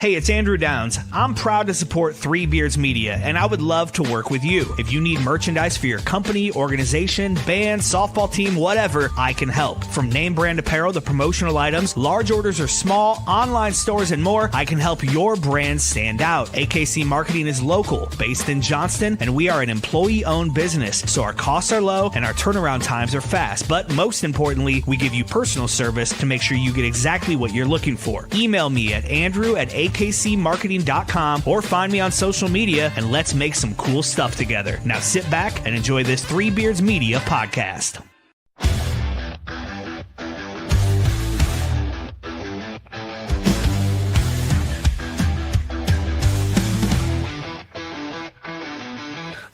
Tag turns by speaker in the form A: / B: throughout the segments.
A: Hey, it's Andrew Downs. I'm proud to support Three Beards Media, and I would love to work with you. If you need merchandise for your company, organization, band, softball team, whatever, I can help. From name brand apparel to promotional items, large orders or small, online stores, and more, I can help your brand stand out. AKC Marketing is local, based in Johnston, and we are an employee-owned business, so our costs are low and our turnaround times are fast. But most importantly, we give you personal service to make sure you get exactly what you're looking for. Email me at andrew@akcmarketing.com or find me on social media, and let's make some cool stuff together. Now sit back and enjoy this Three Beards Media podcast.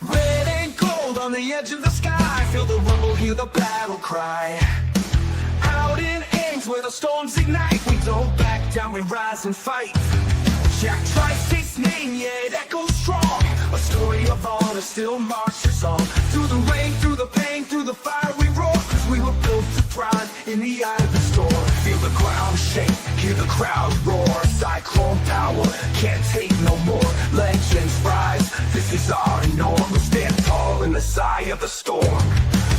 B: Red and gold on the edge of the sky, feel the rumble, hear the battle cry. Out in Ames where the storms ignite, we don't back down, we rise and fight. Jack Trice's name, yeah, it echoes strong. A story of honor still marches on. Through the rain, through the pain, through the fire we roar. Cause we were built to thrive in the eye of the storm. Feel the ground shake, hear the crowd roar. Cyclone power, can't take no more. Legends rise, this is our norm. We stand tall in the sigh of the storm.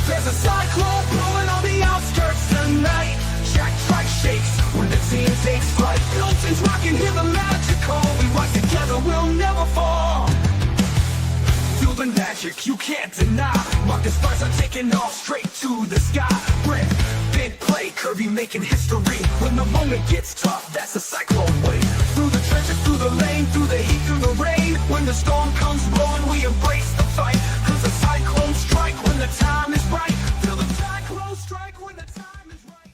B: There's a cyclone blowing on the outskirts tonight. Jack Trice shakes when the team takes flight. Milton's rocking, hear the magical. We rise together, we'll never fall. Feel the magic, you can't deny. Marcus Stars are taking off straight to the sky. Brent, big play, Kirby making history. When the moment gets tough, that's the cyclone way. Through the trenches, through the lane, through the heat, through the rain. When the storm comes blowing, we embrace the fight. Cause the cyclones strike when the time is right. Feel the cyclones strike when the time is right.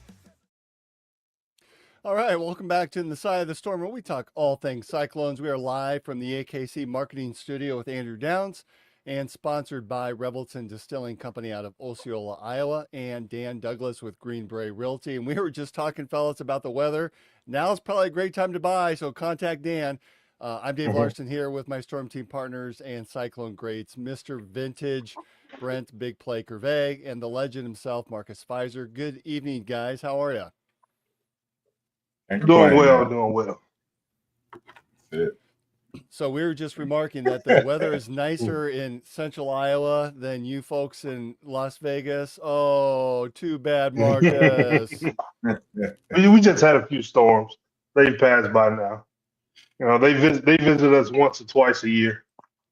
C: All right, welcome back to In the Side of the Storm, where we talk all things Cyclones. We are live from the AKC Marketing Studio with Andrew Downs and sponsored by Revelton Distilling Company out of Osceola, Iowa, and Dan Douglas with Green Bray Realty. And we were just talking, fellas, about the weather. Now's probably a great time to buy, so contact Dan. I'm Dave Larson here with my Storm Team partners and Cyclone greats, Mr. Vintage, Brent Big Play Curvey, and the legend himself, Marcus Pfizer. Good evening, guys. How are you?
D: Doing well.
E: That's it.
C: So we were just remarking that the weather is nicer in central Iowa than you folks in Las Vegas. Oh, too bad, Marcus.
D: We just had a few storms. They've passed by now. You know, they visit us once or twice a year,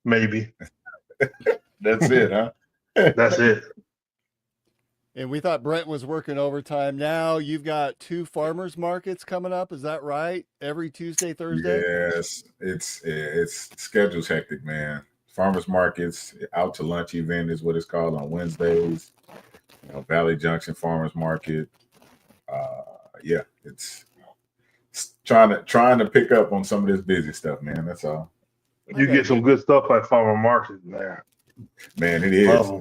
D: maybe.
E: That's it, huh?
D: That's it.
C: And we thought Brent was working overtime. Now you've got 2 farmers markets coming up. Is that right? Every Tuesday, Thursday?
E: Yes, it's schedule's hectic, man. Farmers markets, out to lunch event is what it's called on Wednesdays. You know, Valley Junction Farmers Market. Yeah, it's trying to pick up on some of this busy stuff, man. That's all.
D: You get some good stuff at farmer market, man.
E: Man, it is.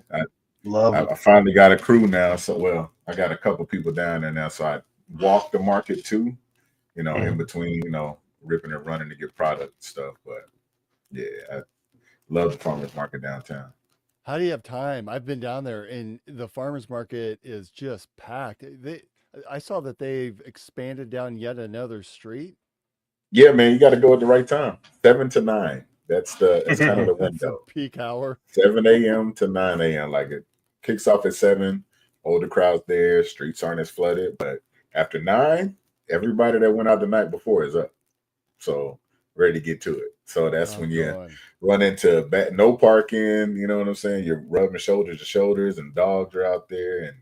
D: Love it.
E: I finally got a crew now, so I got a couple people down there now, so I walk the market too, you know, in between, you know, ripping and running to get product and stuff. But yeah, I love the farmers market downtown.
C: How do you have time? I've been down there, and the farmers market is just packed. I saw that they've expanded down yet another street.
E: Yeah, man, you got to go at the right time, 7 to 9. That's kind of the window.
C: Peak hour.
E: 7 a.m. to 9 a.m. Like it kicks off at 7. Older crowds there. Streets aren't as flooded. But after 9, everybody that went out the night before is up. So ready to get to it. So that's when you run into no parking. You know what I'm saying? You're rubbing shoulders to shoulders, and dogs are out there, and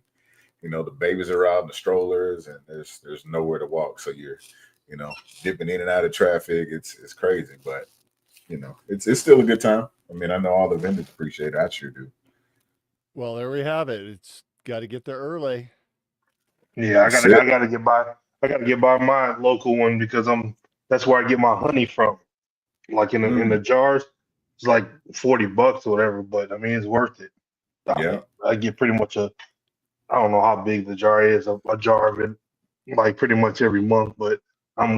E: you know the babies are out in the strollers, and there's nowhere to walk. So you're, you know, dipping in and out of traffic. It's crazy, but you know, it's still a good time. I mean, I know all the vendors appreciate it. I sure do.
C: Well, there we have it. It's got to get there early.
D: Yeah, I gotta get by. I gotta get by my local one because that's where I get my honey from. Like in the jars, it's like $40 or whatever. But I mean, it's worth it.
E: Yeah,
D: I get pretty much I don't know how big the jar is. A jar of it, like pretty much every month. But I'm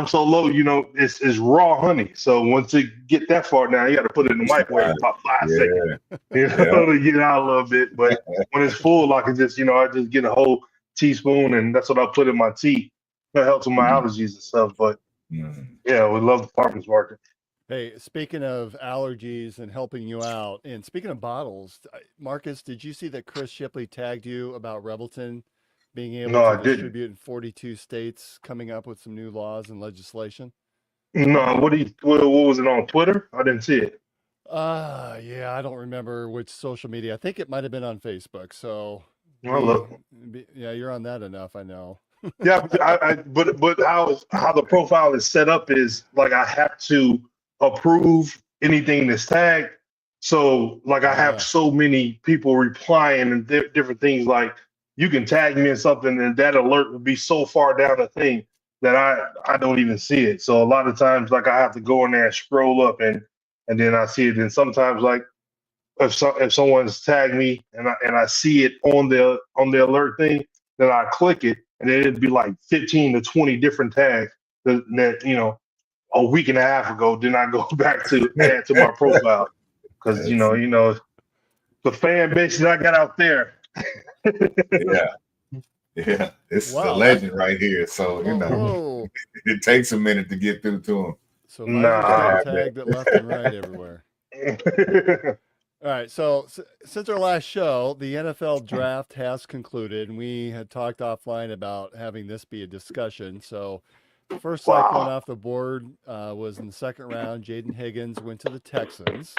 D: so low, you know, it's raw honey. So once it get that far down, you got to put it in the microwave for about 5 seconds, you know, to get out a little bit. But when it's full, I can just, you know, I just get a whole teaspoon, and that's what I put in my tea. That helps with my allergies and stuff. But
E: Mm.
D: Yeah, we love the farmers market.
C: Hey, speaking of allergies and helping you out, and speaking of bottles, Marcus, did you see that Chris Shipley tagged you about Revelton being able
D: No,
C: to
D: I didn't.
C: distribute in 42 states, coming up with some new laws and legislation?
D: No, what was it on Twitter? I didn't see it.
C: Yeah, I don't remember which social media. I think it might have been on Facebook. So
D: I look.
C: yeah, you're on that enough, I know.
D: Yeah, but how the profile is set up is like I have to approve anything that's tagged. So like I have
C: Ah,
D: so many people replying and different things. Like you can tag me in something, and that alert will be so far down the thing that I don't even see it. So a lot of times, like I have to go in there and scroll up, and then I see it. And sometimes, like if someone's tagged me and I see it on the alert thing, then I click it, and then it'd be like 15 to 20 different tags that a week and a half ago. Then I go back to add to my profile because
E: That's,
D: the fan base that I got out there.
E: yeah, yeah. It's a
C: wow,
E: legend right here. So,
C: whoa.
E: it takes a minute to get through to him.
C: So Visor's
E: Gotta
C: getting
D: Nah.
E: have that.
C: tagged at left and right everywhere. All right, so since our last show, the NFL draft has concluded, and we had talked offline about having this be a discussion. So, first Cyclone
D: Wow.
C: off the board was in the second round. Jaden Higgins went to the Texans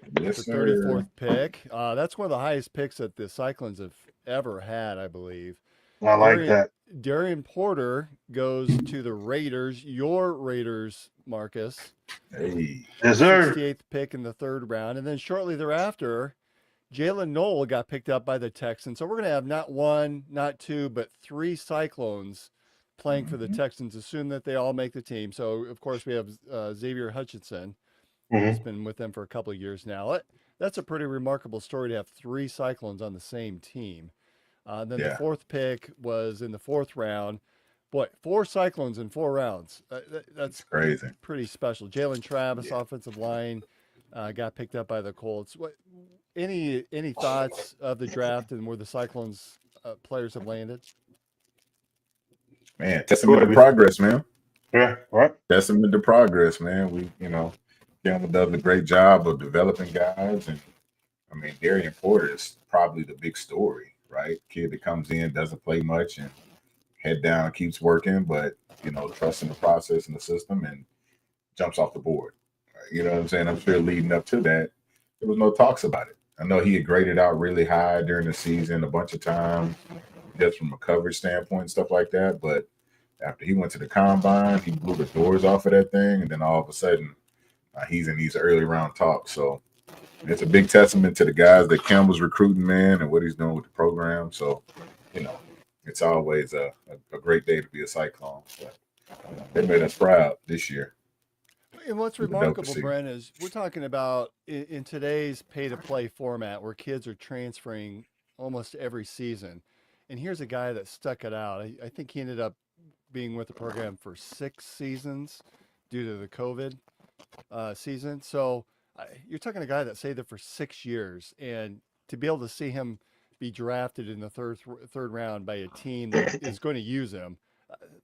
C: with the
E: Yes, sir.
C: 34th pick. That's one of the highest picks that the Cyclones have ever had, I believe.
D: I like
C: Darian,
D: that.
C: Darian Porter goes to the Raiders, your Raiders, Marcus.
E: Hey,
D: Yes, sir.
C: 68th pick in the third round. And then shortly thereafter, Jalen Noel got picked up by the Texans. So we're going to have not one, not two, but three Cyclones playing for the
E: mhm.
C: Texans. Assume that they all make the team. So, of course, we have Xavier Hutchinson, who's
D: Hmm.
C: been with them for a couple of years now. That's a pretty remarkable story to have three Cyclones on the same team. Then the
E: Yeah,
C: fourth pick was in the fourth round. Boy, four Cyclones in 4 rounds.
E: it's
C: That's
E: crazy.
C: pretty special. Jalen Travis,
E: Yeah.
C: offensive line, got picked up by the Colts. Any thoughts of the draft and where the Cyclones players have landed?
E: Man,
D: Go
E: testament to
D: ahead.
E: progress, man.
D: Yeah. Right.
E: Testament to progress, man. Campbell does a great job of developing guys. And I mean, Darian Porter is probably the big story, right? Kid that comes in, doesn't play much, and head down, keeps working, but, trusting the process and the system and jumps off the board. You know what I'm saying? I'm sure leading up to that, there was no talks about it. I know he had graded out really high during the season a bunch of times, just from a coverage standpoint and stuff like that. But after he went to the combine, he blew the doors off of that thing, and then all of a sudden, he's in these early round talks. So it's a big testament to the guys that Campbell's recruiting, man, and what he's doing with the program. So, it's always a great day to be a Cyclone. But they made us proud this year.
C: And what's
E: With the dope to
C: remarkable,
E: see.
C: Brent, is we're talking about in today's pay-to-play format where kids are transferring almost every season. And here's a guy that stuck it out. I think he ended up being with the program for 6 seasons due to the COVID season. So you're talking a guy that stayed there for 6 years, and to be able to see him be drafted in the third round by a team that is going to use him,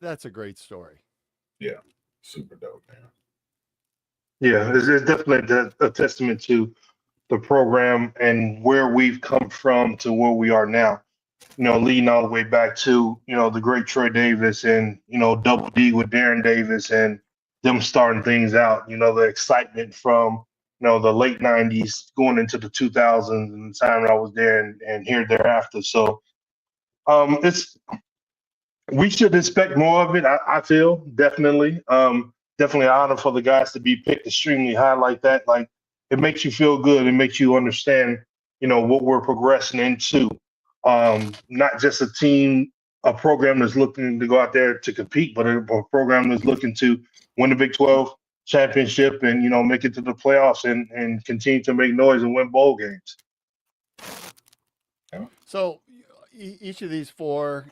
C: that's a great story.
E: Yeah, super dope, man.
D: Yeah. It's definitely a testament to the program and where we've come from to where we are now. Leading all the way back to, the great Troy Davis and, Double D with Darren Davis and them starting things out, the excitement from, the late 90s going into the 2000s and the time that I was there and here thereafter. So it's we should expect more of it. I feel definitely an honor for the guys to be picked extremely high like that. Like it makes you feel good. It makes you understand, what we're progressing into. Not just a program that's looking to go out there to compete, but a program that's looking to win the Big 12 championship and make it to the playoffs and continue to make noise and win bowl games.
C: So each of these four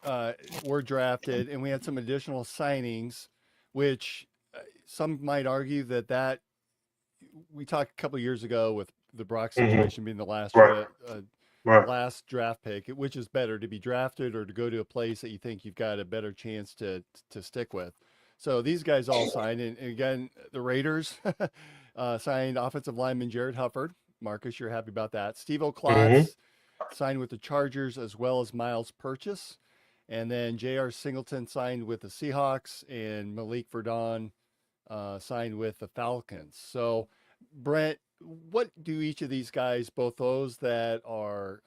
C: were drafted, and we had some additional signings, which some might argue that we talked a couple of years ago with the Brock situation being the last
D: Right. Right.
C: last draft pick, which is better, to be drafted or to go to a place that you think you've got a better chance to stick with. So these guys all signed, and again, the Raiders signed offensive lineman Jared Hufford. Marcus, you're happy about that. Steve O'Klotz signed with the Chargers, as well as Miles Purchase. And then J.R. Singleton signed with the Seahawks, and Malik Verdon signed with the Falcons. So, Brent, what do each of these guys, both those that are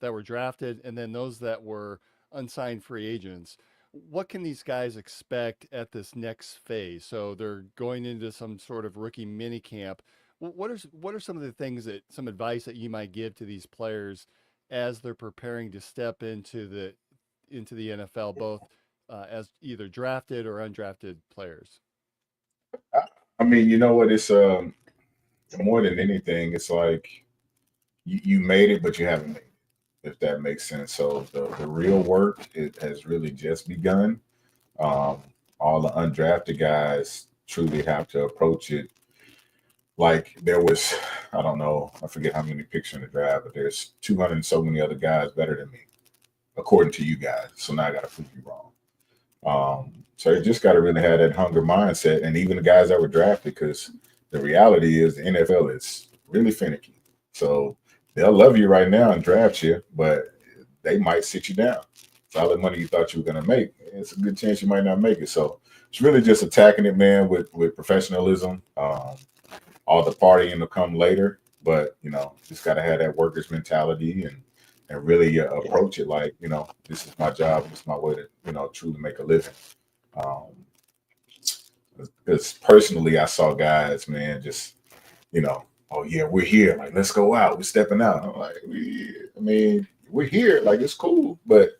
C: that were drafted and then those that were unsigned free agents, what can these guys expect at this next phase? So they're going into some sort of rookie mini camp. What are some of the things some advice that you might give to these players as they're preparing to step into the NFL, both as either drafted or undrafted players?
E: I mean, you know what? It's more than anything, it's like you made it, but you haven't made it, if that makes sense. So the real work, it has really just begun. All the undrafted guys truly have to approach it like there was, I don't know, I forget how many picks in the draft, but there's 200 and so many other guys better than me, according to you guys. So now I got to prove you wrong. So you just got to really have that hunger mindset, and even the guys that were drafted, because the reality is the NFL is really finicky. So they'll love you right now and draft you, but they might sit you down. So all the money you thought you were going to make, it's a good chance you might not make it. So it's really just attacking it, man, with professionalism. All the partying will come later, but, just got to have that worker's mentality and really approach it like, this is my job. This is my way to, truly make a living. Because personally, I saw guys, man, just, oh yeah, we're here. Like, let's go out. We're stepping out. I'm like, we're here. Like, it's cool, but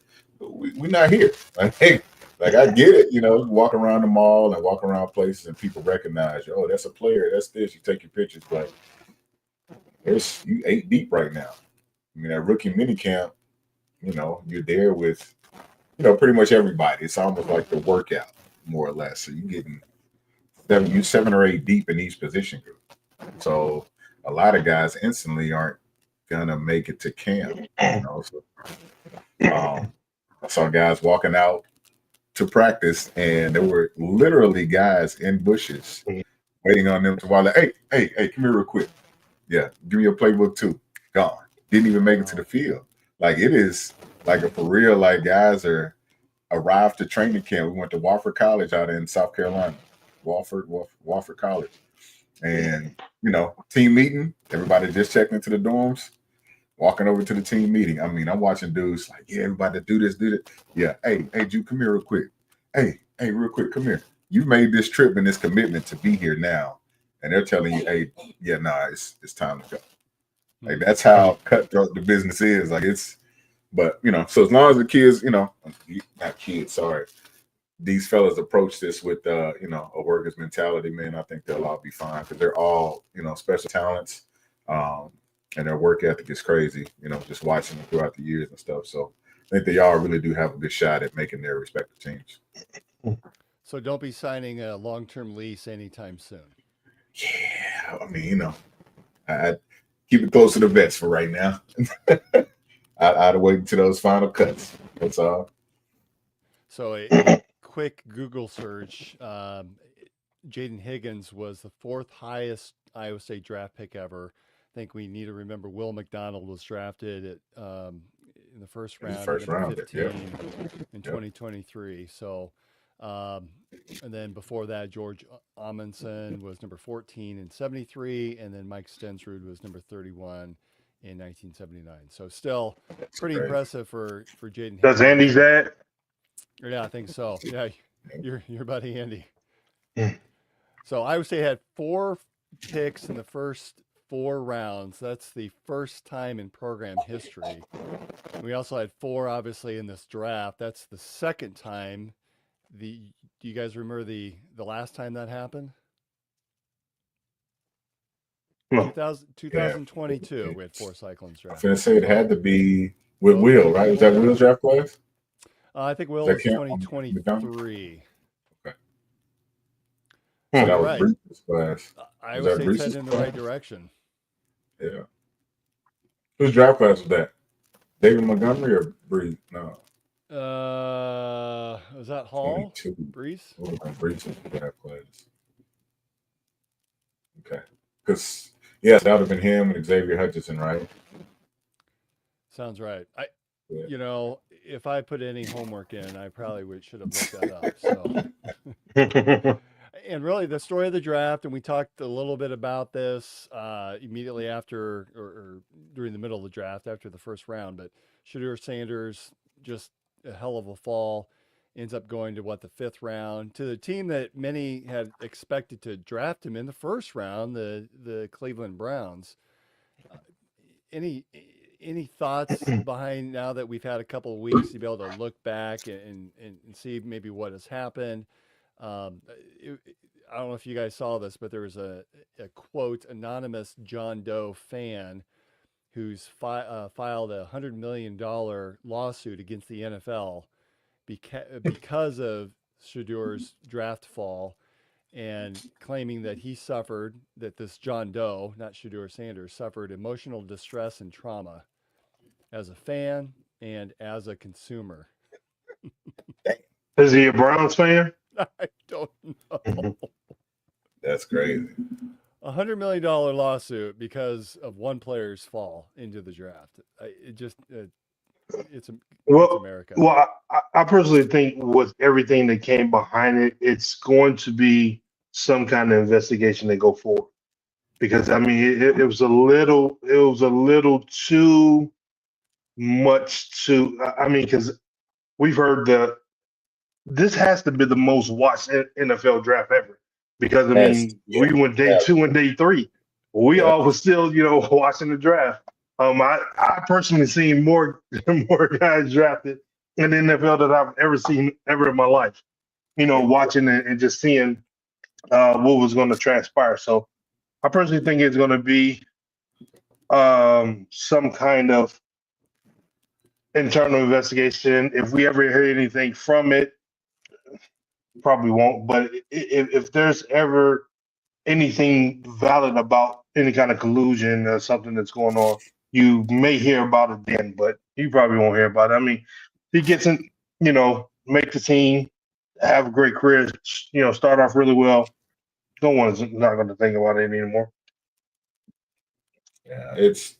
E: we're not here. Like, hey, like I get it. Walk around the mall and walk around places and people recognize you. Oh, that's a player. That's this. You take your pictures, but you 8 deep right now. I mean, at rookie minicamp, you're there with, pretty much everybody. It's almost like the workout, more or less. So you're getting 7 or 8 deep in each position group. So a lot of guys instantly aren't gonna make it to camp. So, I saw guys walking out to practice, and there were literally guys in bushes waiting on them to walk. Like, hey, come here real quick. Yeah, give me your playbook too. Gone. Didn't even make it to the field. Like, it is like a for real. Like, guys arrived to training camp. We went to Wofford College out in South Carolina. Wofford College. And, team meeting, everybody just checked into the dorms, walking over to the team meeting. I mean, I'm watching dudes like, yeah, everybody do this. Yeah. Hey, Jude, come here real quick. Hey, real quick, come here. You made this trip and this commitment to be here now. And they're telling you, hey, yeah, nah, it's time to go. Like, that's how cutthroat the business is. Like, but, so as long as the kids, not kids, sorry. These fellas approach this with, a worker's mentality, man, I think they'll all be fine, because they're all, special talents, and their work ethic is crazy, just watching them throughout the years and stuff. So I think they all really do have a good shot at making their respective teams.
C: So don't be signing a long-term lease anytime soon.
E: Yeah, I mean, I keep it close to the vets for right now. I'd wait until those final cuts. That's all.
C: So a quick Google search, Jaden Higgins was the 4th highest Iowa State draft pick ever. I think we need to remember Will McDonald was drafted in the first round, 15 in 2023. So, and then before that, George Amundsen was number 14 in 73, and then Mike Stensrud was number 31 in 1979. So still pretty impressive for Jaden.
D: Does Andy's that?
C: Yeah, I think so. Yeah, your buddy Andy. So Iowa State had 4 picks in the first 4 rounds. That's the first time in program history. We also had 4, obviously, in this draft. That's the second time. Do you guys remember the last time that happened?
D: No.
C: 2022, we had 4 Cyclones
E: I
C: draft.
E: was going to say it had to be with Will, right? Was that Will's draft class?
C: I think Will was 2023.
E: Okay. So that was
C: Right.
E: Breeze's class.
C: Iowa State's heading in the right direction.
E: Yeah. Whose draft class was that? David Montgomery or Breeze? No.
C: Was that Hall?
E: 22.
C: Brees?
E: Brees draft class. Okay. Because, yes, that would have been him and Xavier Hutchinson, right?
C: Sounds right.
E: Yeah.
C: You know, if I put any homework in, I probably should have looked that up. So, and really, the story of the draft, and we talked a little bit about this immediately after, or during the middle of the draft, after the first round. But Shedeur Sanders, just a hell of a fall, ends up going to the fifth round, to the team that many had expected to draft him in the first round, the Cleveland Browns. Any thoughts behind, now that we've had a couple of weeks to be able to look back and see maybe what has happened? I don't know if you guys saw this, but there was a quote, anonymous John Doe fan who's filed a $100 million lawsuit against the NFL because of Shedeur's draft fall, and claiming that this John Doe, not Shedeur Sanders, suffered emotional distress and trauma as a fan and as a consumer.
D: Is he a Browns fan?
C: I don't know.
E: That's crazy.
C: $100 million lawsuit because of one player's fall into the draft. It's America.
D: Well, I personally think with everything that came behind it, it's going to be some kind of investigation that go forward. Because I mean, it was a little too much to. I mean, because we've heard this has to be the most watched NFL draft ever. Because I mean, we went day 2 and day 3. We all was still, watching the draft. I personally seen more guys drafted in the NFL that I've ever seen ever in my life. Watching and just seeing what was going to transpire. So I personally think it's going to be some kind of internal investigation. If we ever hear anything from it, probably won't. But if there's ever anything valid about any kind of collusion or something that's going on, you may hear about it then, but you probably won't hear about it. I mean, he gets in, make the team, have a great career, start off really well. No one's not going to think about it anymore.
E: Yeah, it's,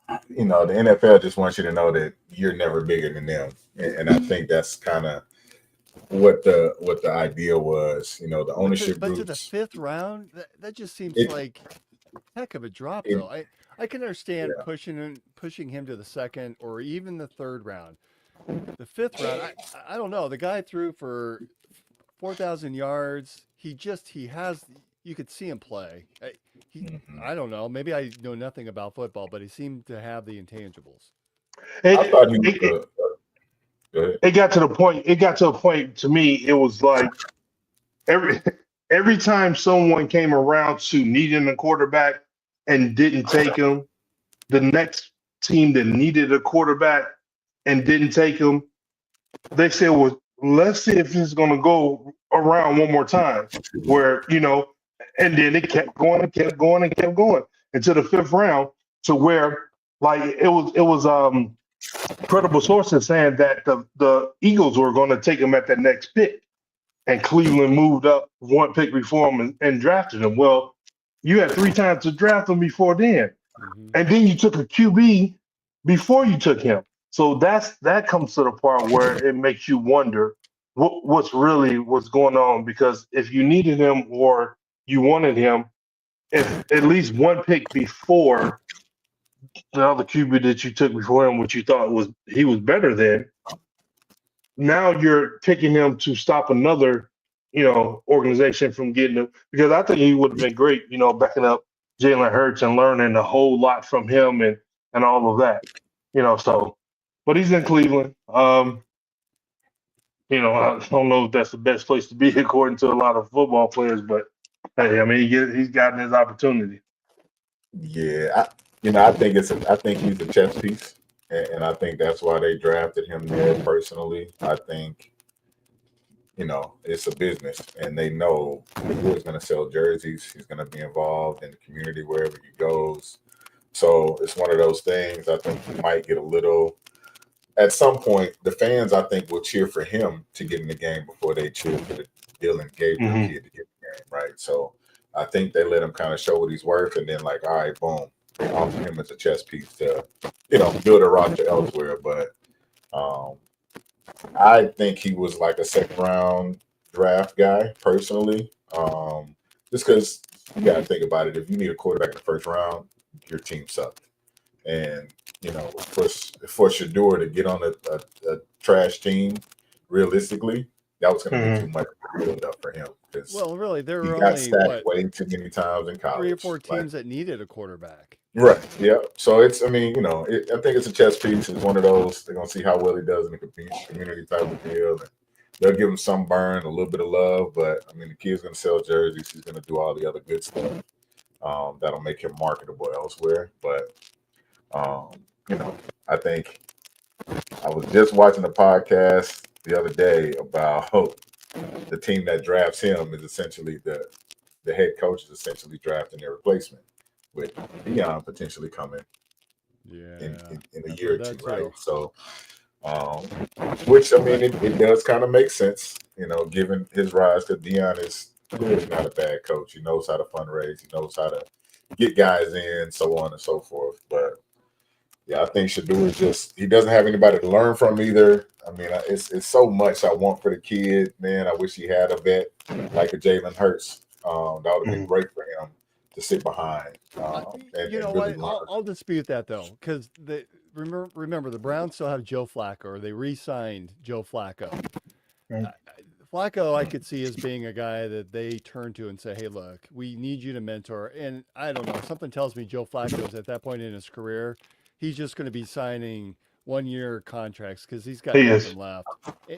E: the NFL just wants you to know that you're never bigger than them. And I think that's kind of what the idea was, the ownership
C: but
E: groups.
C: To the fifth round, that just seems like a heck of a drop, though. I can understand pushing him to the second or even the third round. The fifth round, I don't know. The guy threw for 4,000 yards. He has. You could see him play. I don't know. Maybe I know nothing about football, but he seemed to have the intangibles.
D: It got to the point. It got to a point. To me, it was like every time someone came around to needing a quarterback and didn't take him, the next team that needed a quarterback and didn't take him, they said, "Well, let's see if this is going to go around one more time." Where and then it kept going and kept going and kept going until the fifth round, to where it was credible sources saying that the Eagles were going to take him at that next pick, and Cleveland moved up one pick before him and drafted him. Well, you had 3 times to draft him before then, and then you took a QB before you took him. So that comes to the part where it makes you wonder what's going on, because if you needed him or you wanted him, if at least one pick before the other QB that you took before him, which you thought he was better than, now you're picking him to stop another, organization from getting him. Because I think he would have been great, backing up Jalen Hurts and learning a whole lot from him and all of that, So, but he's in Cleveland. I don't know if that's the best place to be according to a lot of football players, but hey, I mean, he's gotten his opportunity.
E: Yeah, I think he's a chess piece, and I think that's why they drafted him there. Personally, I think it's a business, and they know who's going to sell jerseys. He's going to be involved in the community wherever he goes. So it's one of those things. I think he might get a little at some point, the fans, I think, will cheer for him to get in the game before they cheer for the Dylan Gabriel
D: Mhm.
E: kid to get in the game, right? So I think they let him kind of show what he's worth, and then like, all right, boom, they offer him as a chess piece to, build a roster elsewhere. But um, I think he was like a second round draft guy personally, just because you got to think about it. If you need a quarterback in the first round, your team sucked. And for Shador to get on a trash team, realistically, that was going to be too much to build up for him because
C: Well, really, there
E: he
C: were
E: got
C: only
E: stacked way too many times in college.
C: 3 or 4
E: Like,
C: teams that needed a quarterback.
E: right. Yeah. So it's, I mean, I think it's a chess piece. It's one of those. They're gonna see how well he does in the community type of deal, and they'll give him some burn, a little bit of love. But I mean, the kid's gonna sell jerseys. He's gonna do all the other good stuff. That'll make him marketable elsewhere. But I think I was just watching a podcast the other day about the team that drafts him is essentially the head coach is essentially drafting their replacement with Deion potentially coming
C: Yeah.
E: in a
C: I've
E: year or
C: heard that
E: two, right?
C: too.
E: So, which I mean, it does kind of make sense, given his rise. Because Deion is clearly not a bad coach. He knows how to fundraise. He knows how to get guys in, so on and so forth. But yeah, I think Shador he doesn't have anybody to learn from either. I mean, it's so much I want for the kid, man. I wish he had a vet like a Jalen Hurts. That would have been great for him to sit behind.
C: You know
E: really
C: what? I'll dispute that though, because remember the Browns still have Joe Flacco, or they re-signed Joe Flacco. Flacco, I could see as being a guy that they turn to and say, "Hey, look, we need you to mentor." And I don't know, something tells me Joe Flacco's at that point in his career, he's just going to be signing 1-year contracts because he's got
D: He is.
C: nothing left,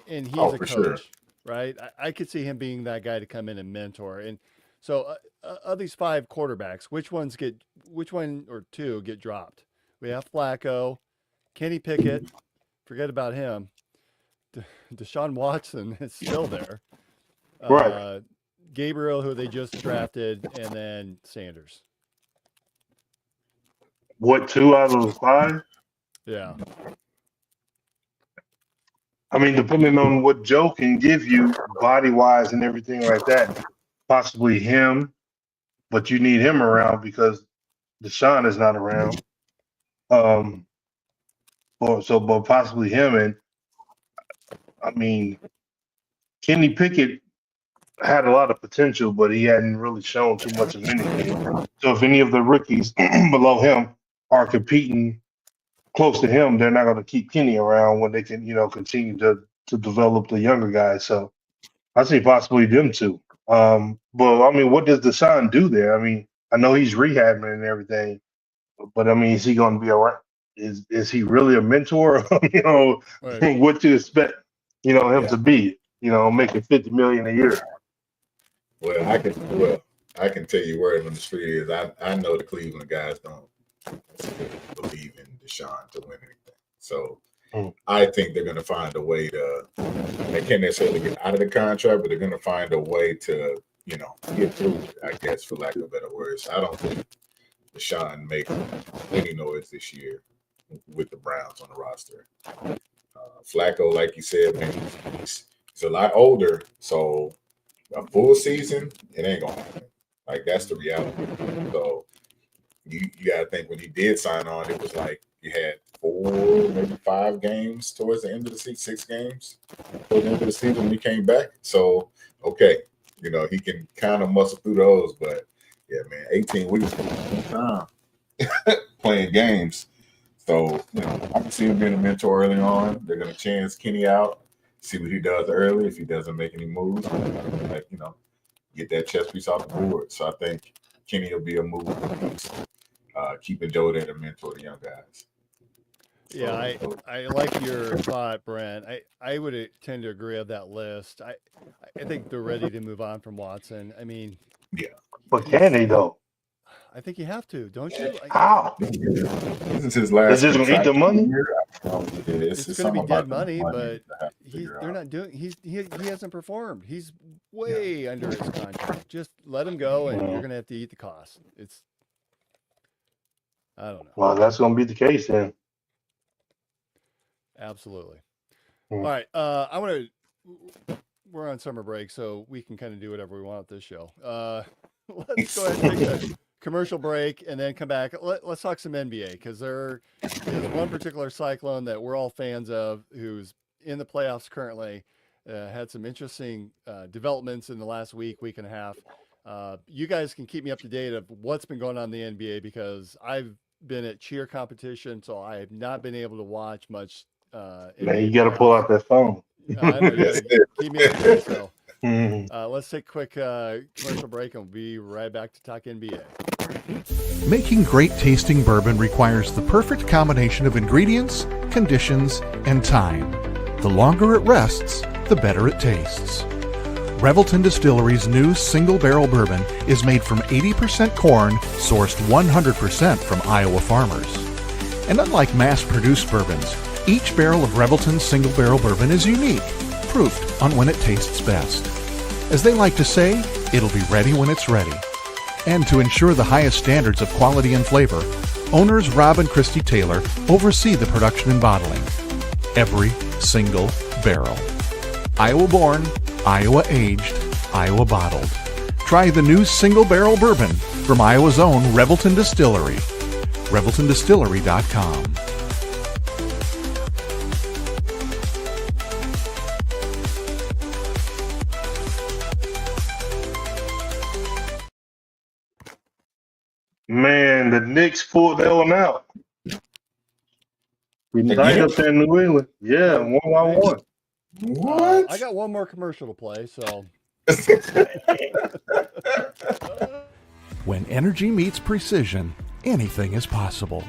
C: and he's a
E: for
C: coach,
E: sure.
C: right? I could see him being that guy to come in and mentor. And so, of these 5 quarterbacks, which one or two get dropped? We have Flacco, Kenny Pickett. Forget about him. Deshaun Watson is still there.
D: Right.
C: Gabriel, who they just drafted, and then Sanders.
D: What, 2 out of the 5?
C: Yeah.
D: I mean, depending on what Joe can give you body wise and everything like that, possibly him, but you need him around because Deshaun is not around. But possibly him. And I mean, Kenny Pickett had a lot of potential, but he hadn't really shown too much of anything. So if any of the rookies below him are competing close to him, they're not going to keep Kenny around when they can, continue to develop the younger guys. So I see possibly them too. But I mean, what does Deshaun do there? I mean, I know he's rehabbing and everything, but I mean, is he going to be around? Is he really a mentor?
C: Right.
D: What to expect, him to be, making $50 million a year.
E: Well, I can tell you where it on the street is. I know the Cleveland guys don't believe in Deshaun to win anything. So I think they're going to find a way to. They can't necessarily get out of the contract, but they're going to find a way to, get through it, I guess, for lack of better words. I don't think Deshaun make any noise this year with the Browns on the roster. Flacco, like you said, man, he's a lot older, so a full season, it ain't gonna happen. Like, that's the reality. So you gotta think when he did sign on, it was like you had 4, maybe 5 games towards the end of the season, 6 games towards the end of the season when he came back. So okay, he can kind of muscle through those, but yeah, man, 18 weeks is a long time playing games. So, I can see him being a mentor early on. They're going to chance Kenny out, see what he does early. If he doesn't make any moves, get that chess piece off the board. So I think Kenny will be a move piece, keeping Joe there to mentor the young guys.
C: Yeah, I like your thought, Brent. I would tend to agree with that list. I think they're ready to move on from Watson. I mean,
E: yeah,
D: but can they though?
C: I think you have to, don't you?
D: How?
E: This is his last.
D: Is this going to eat the money?
C: It's going to be dead money, but they're not doing. He hasn't performed. He's way under his contract. Just let him go, and you're going to have to eat the cost. I don't know.
D: Well, that's going to be the case then.
C: Absolutely.
D: Mm.
C: All right. We're on summer break, so we can kind of do whatever we want at this show. Let's go ahead and take a commercial break and then come back. Let's talk some NBA, because there is one particular Cyclone that we're all fans of who's in the playoffs currently. Had some interesting developments in the last week and a half. You guys can keep me up to date of what's been going on in the NBA, because I've been at cheer competition, so I have not been able to watch much.
D: Man, you got to pull out that phone.
C: I know, you gotta keep me up to date. So
D: Mhm.
C: let's take a quick commercial break, and we'll be right back to talk NBA.
F: Making great tasting bourbon requires the perfect combination of ingredients, conditions, and time. The longer it rests, the better it tastes. Revelton Distillery's new single barrel bourbon is made from 80% corn, sourced 100% from Iowa farmers. And unlike mass-produced bourbons, each barrel of Revelton's single barrel bourbon is unique, proofed on when it tastes best. As they like to say, it'll be ready when it's ready. And to ensure the highest standards of quality and flavor, owners Rob and Christy Taylor oversee the production and bottling. Every single barrel. Iowa born, Iowa aged, Iowa bottled. Try the new single barrel bourbon from Iowa's own Revelton Distillery. ReveltonDistillery.com.
D: Man, the Knicks pulled that one out. We
E: Again?
D: tied up there in New England. Yeah, 1-1.
E: What?
C: I got one more commercial to play, so
F: When energy meets precision, anything is possible.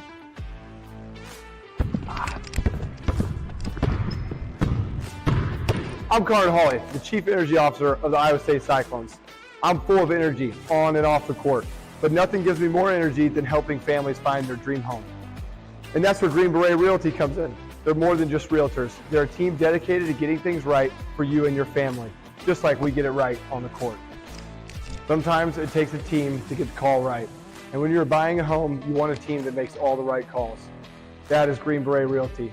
G: I'm Carter Hawley, the Chief Energy Officer of the Iowa State Cyclones. I'm full of energy on and off the court, but nothing gives me more energy than helping families find their dream home. And that's where Green Beret Realty comes in. They're more than just realtors. They're a team dedicated to getting things right for you and your family, just like we get it right on the court. Sometimes it takes a team to get the call right. And when you're buying a home, you want a team that makes all the right calls. That is Green Beret Realty.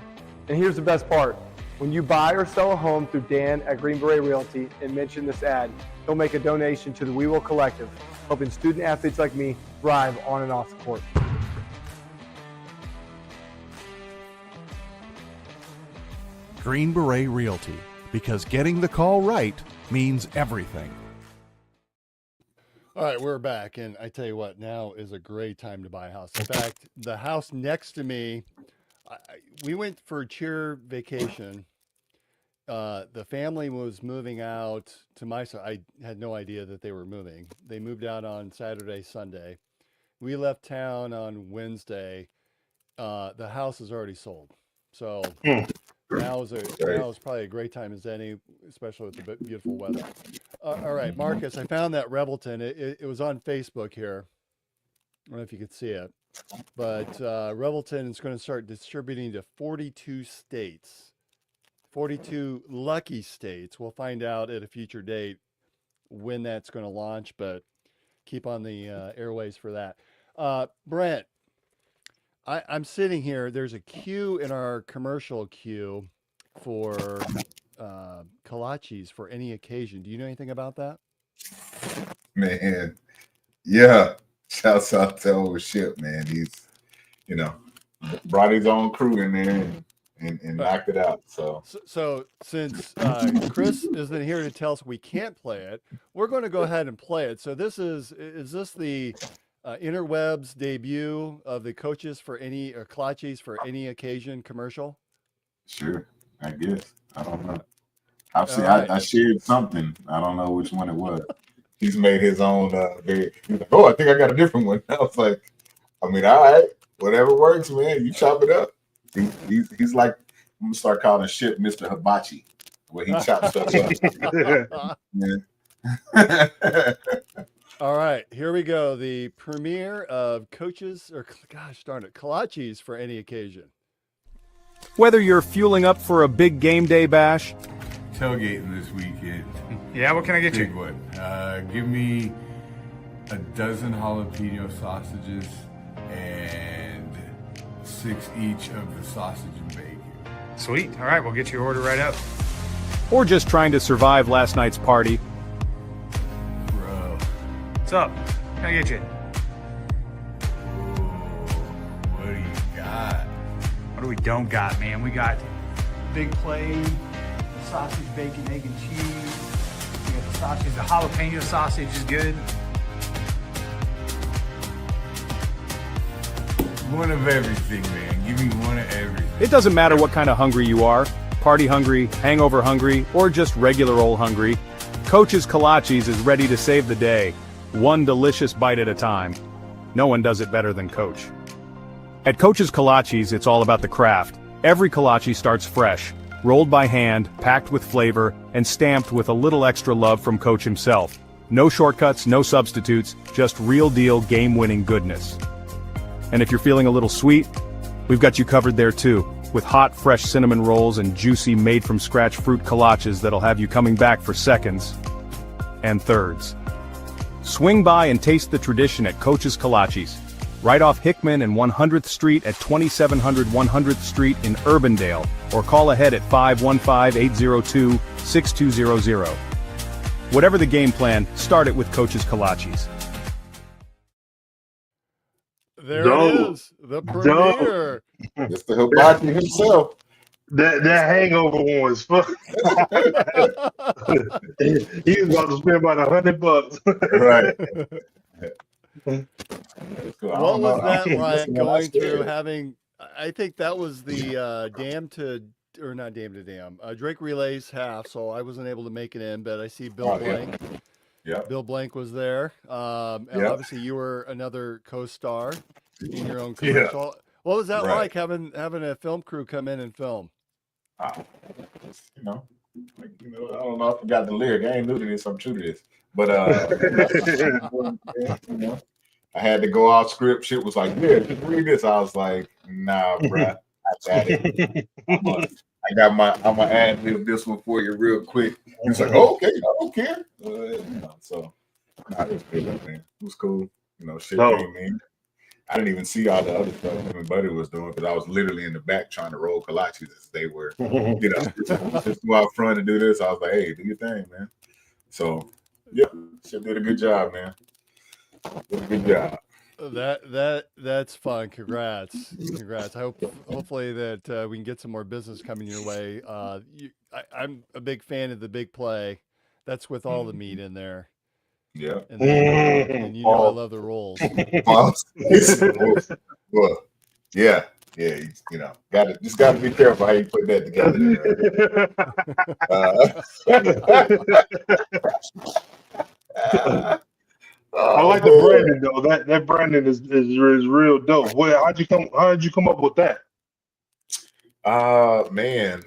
G: And here's the best part. When you buy or sell a home through Dan at Green Beret Realty and mention this ad, he'll make a donation to the We Will Collective, helping student athletes like me thrive on and off the court.
F: Green Beret Realty, because getting the call right means everything.
C: all right, we're back, and I tell you what, now is a great time to buy a house. In fact, the house next to me, we went for a cheer vacation. The family was moving out to my side. I had no idea that they were moving. They moved out on Saturday, Sunday. We left town on Wednesday. The house is already sold. So now is probably a great time as any, especially with the beautiful weather. All right, Marcus, I found that Revelton. It was on Facebook here. I don't know if you could see it, but Revelton is going to start distributing to 42 states, 42 lucky states. We'll find out at a future date when that's going to launch, but keep on the airways for that. Brent, I'm sitting here. There's a queue in our commercial queue for kolaches for any occasion. Do you know anything about that?
E: Man, yeah. Shouts out to old Ship, man. He's, brought his own crew in there and knocked it out. So
C: since Chris isn't here to tell us we can't play it, we're going to go ahead and play it. So is this the interwebs debut of the coaches for any or kolaches for any occasion commercial?
E: Sure, I guess. I don't know. I've seen.
C: All right.
E: I shared something. I don't know which one it was. He's made his own. He's like, oh, I think I got a different one. I was like, all right, whatever works, man. You chop it up. He's like, I'm gonna start calling Ship Mr. Hibachi, where he chops stuff up. Yeah.
C: All right, here we go. The premiere of coaches, or gosh darn it, kolaches for any occasion.
H: Whether you're fueling up for a big game day bash,
I: Tailgating this weekend.
J: Yeah, what can I get
I: Big
J: you?
I: one. Give me a dozen jalapeno sausages and 6 each of the sausage and bacon.
J: Sweet. All right, we'll get your order right up.
H: Or just trying to survive last night's party?
J: Bro. What's up? Can I get you?
I: What do you got?
J: What do we don't got, man? We got big plate, sausage, bacon, egg, and cheese. We got the sausage. The jalapeno sausage is good.
I: One of everything, man. Give me one of everything.
H: It doesn't matter what kind of hungry you are, party hungry, hangover hungry, or just regular old hungry, Coach's Kolaches is ready to save the day, one delicious bite at a time. No one does it better than Coach. At Coach's Kolaches, it's all about the craft. Every kolache starts fresh, rolled by hand, packed with flavor, and stamped with a little extra love from Coach himself. No shortcuts, no substitutes, just real deal game-winning goodness. And if you're feeling a little sweet, we've got you covered there too, with hot, fresh cinnamon rolls and juicy made-from-scratch fruit kolaches that'll have you coming back for seconds and thirds. Swing by and taste the tradition at Coach's Kolaches, right off Hickman and 100th Street at 2700 100th Street in Urbandale, or call ahead at 515-802-6200. Whatever the game plan, start it with Coach's Kolaches.
C: There
D: Dope.
C: it is, the premiere.
E: It's the Hibachi himself.
D: That hangover one was fun. He was about to spend about $100.
E: Right.
C: What was that like going through having? I think that was the not Dam to Dam, Drake Relays half. So I wasn't able to make it in, but I see Bill Blank.
E: Yeah.
C: Bill Blank was there. And obviously you were another co-star in your own commercial. What was that like having a film crew come in and film?
E: I don't know. I forgot the lyric. I ain't new to this. I'm true to this. But I had to go off script. Shit was like, yeah, just read this. I was like, nah, bruh. I got it. I'm gonna ad lib this one for you real quick. He was like, oh, okay, I don't care. So it was good, man. It was cool. Shit came in. I didn't even see all the other stuff him and Buddy was doing because I was literally in the back trying to roll kolaches as they were, just go out front and do this. I was like, hey, do your thing, man. So, yeah, shit did a good job, man. Did a good job.
C: That's fun. Congrats. Hopefully that we can get some more business coming your way. I'm a big fan of the big play. That's with all the meat in there.
E: Yeah.
C: And I love the rolls.
E: Well, yeah. Gotta be careful how you put that together.
D: I like the branding though. That branding is real dope. Well, how'd you come up with that?
E: Man.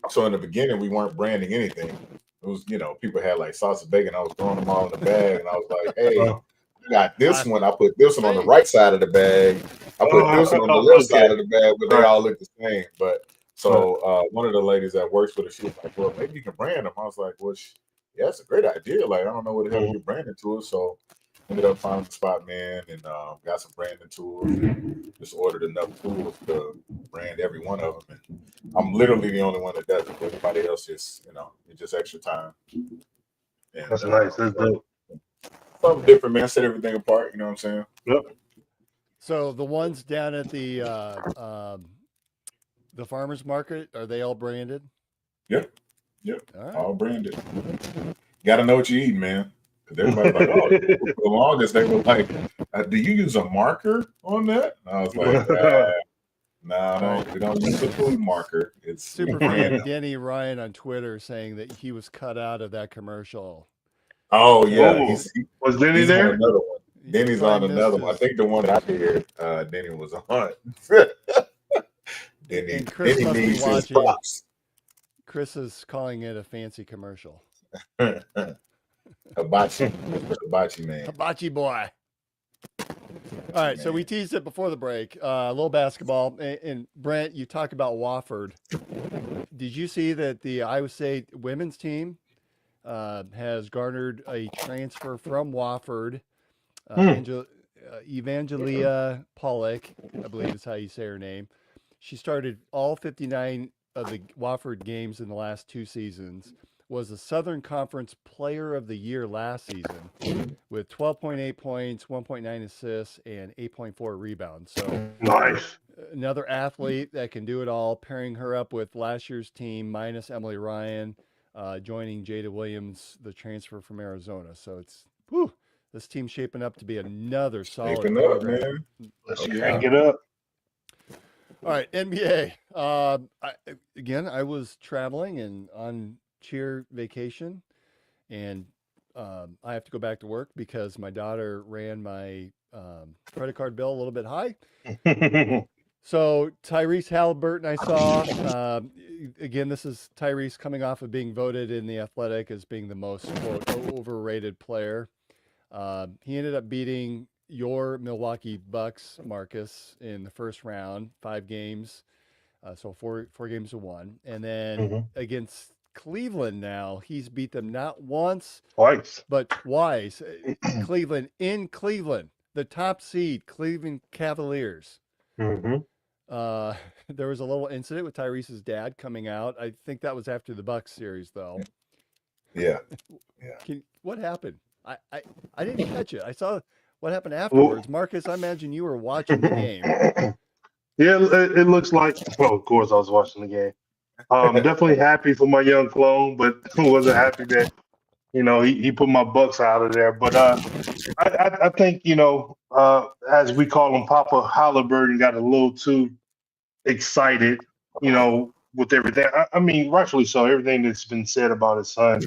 E: So in the beginning we weren't branding anything. It was, people had like sausage bacon. I was throwing them all in the bag, and I was like, hey, I got this one. I put this one on the right side of the bag. I put this one on the left side of the bag, but they all look the same. But so one of the ladies that works for the she was like, well, maybe you can brand them. I was like, well, yeah, that's a great idea. Like, I don't know what the hell you're branding to it. So ended up finding the spot, man, and got some branding tools. And just ordered enough tools to brand every one of them. And I'm literally the only one that does it. Everybody else is, it's just extra time. And,
D: that's nice. That's dope.
E: Something different, man. Set everything apart. You know what I'm saying?
D: Yep.
C: So the ones down at the farmers market, are they all branded?
E: Yep.
C: All right.
E: All branded. Got to know what you eat, man. Everybody's like, oh, for the longest they were like, do you use a marker on that? And I was like, no, we don't use a food marker. It's
C: super fan Denny Ryan on Twitter saying that he was cut out of that commercial.
E: Oh yeah,
D: was Denny there?
E: On another one. Denny's on another one. I think the one that I heard, Denny was on. Denny needs his props.
C: Chris is calling it a fancy commercial.
E: Hibachi man.
C: Hibachi boy. All right, so we teased it before the break. A little basketball. And Brent, you talk about Wofford. Did you see that the Iowa State women's team has garnered a transfer from Wofford? Evangelia Pollock, I believe is how you say her name. She started all 59 of the Wofford games in the last 2 seasons, was the Southern Conference Player of the Year last season with 12.8 points, 1.9 assists, and 8.4 rebounds. So
D: Nice.
C: another athlete that can do it all, pairing her up with last year's team minus Emily Ryan, joining Jada Williams, the transfer from Arizona. So it's this team's shaping up to be another solid
E: Shaping up,
C: program.
E: man.
D: Let's
E: Okay.
D: crank it up.
C: All right, NBA. I was traveling and on cheer vacation, and I have to go back to work because my daughter ran my credit card bill a little bit high. So Tyrese Halliburton, I saw. Again, this is Tyrese coming off of being voted in the Athletic as being the most, quote, overrated player. He ended up beating your Milwaukee Bucks, Marcus, in the first round, 5 games. So four games to 1. And then against Cleveland now, he's beat them not once,
D: Twice.
C: but twice. Cleveland, in Cleveland, the top seed, Cleveland Cavaliers. There was a little incident with Tyrese's dad coming out. I think that was after the Bucks series, though.
E: Yeah.
C: What happened? I didn't catch it. I saw what happened afterwards. Marcus, I imagine you were watching the game.
D: Yeah, it looks like. Well, of course, I was watching the game. Definitely happy for my young clone, but wasn't happy that he put my Bucks out of there. But I think as we call him, Papa Halliburton got a little too excited, with everything. I mean, rightfully so. Everything that's been said about his son,